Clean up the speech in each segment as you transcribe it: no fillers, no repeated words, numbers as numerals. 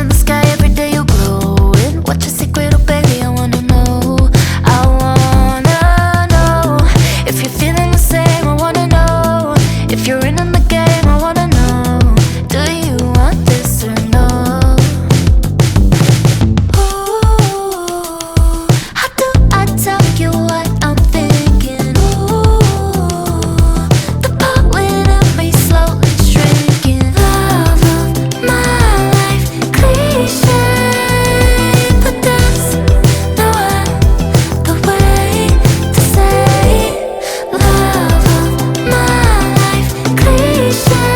in the sky every day you're glowing. What's your secret, oh baby, I wanna know. I wanna know if you're feeling the same. I wanna know if you're in the game. I wanna know, do you want this or no? Ooh, how do I tell you what I'm thinking? Ooh, the part within me slowly shrinking. Love of my life, cliche, but there's no other way to say. Love of my life, cliche,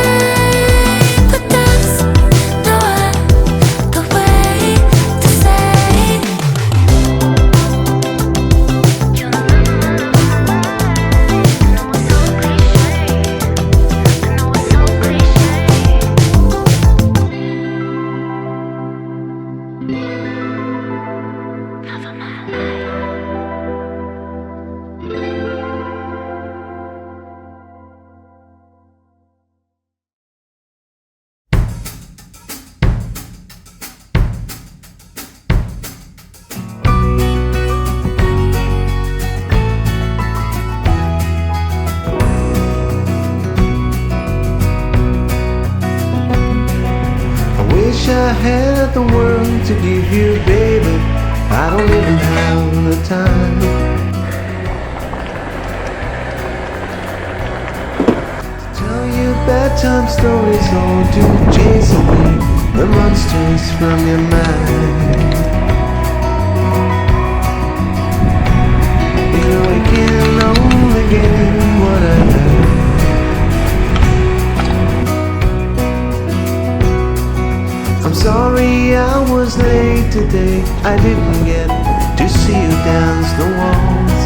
but there's no other way to say. I wish I had the world to give you, baby. I don't even have the time to tell you bedtime stories or to chase away the monsters from your mind. You know I can only get what I have. I'm sorry I was late today. I didn't get to see you dance the waltz.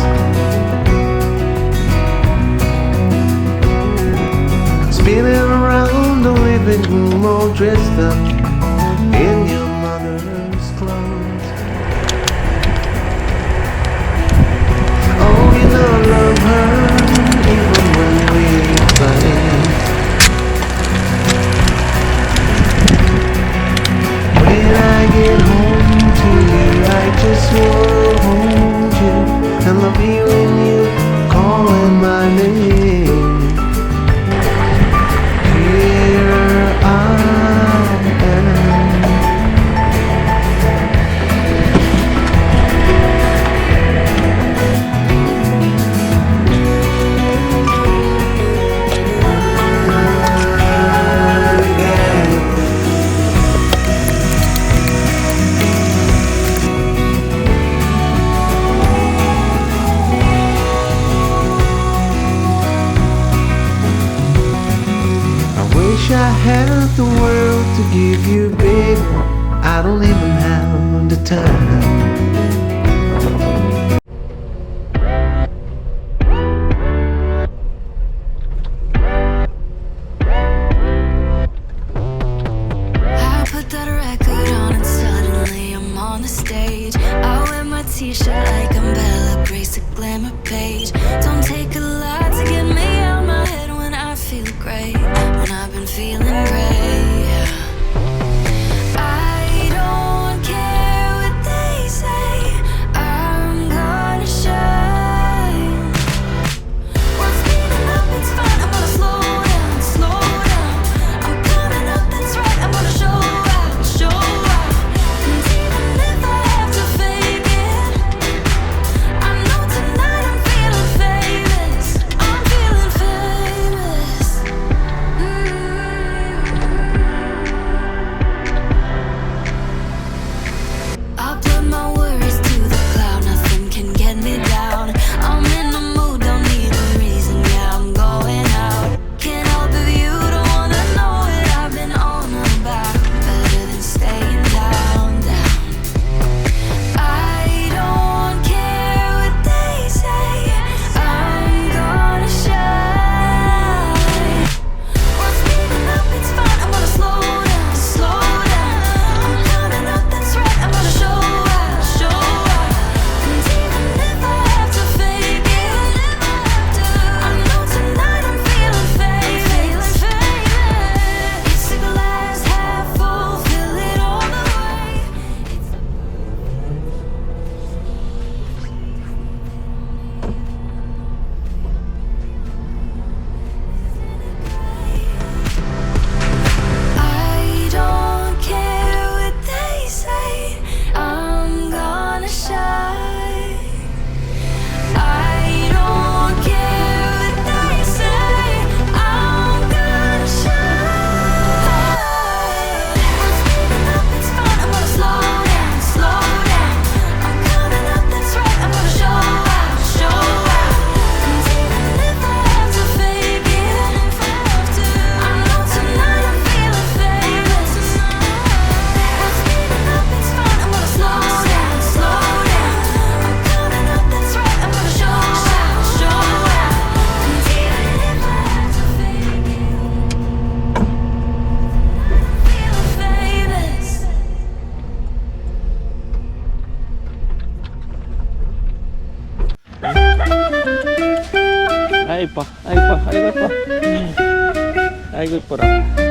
Spinning around the living room all dressed up in your mother's clothes. Oh, you know I love her even when we fight. When I get home to you, I just wanna hold you and love you when you calling my name. Here I am. I had the world to give you, baby. I don't even have the time. I put that record on and suddenly I'm on the stage. I wear my t-shirt like I'm Bella Grace, a glamour page. Don't take a lot to get me out my head when I feel great, when I've been feeling great. I don't care what they say, I'm gonna shine. What's speeding up, it's fine, I'm gonna slow down, slow down. I'm coming up, that's right, I'm gonna show out, show out. And even if I have to fake it, I know tonight I'm feeling fake. 아이 이뻐 아이고 이뻐 아이고 이뻐 아이고 이뻐라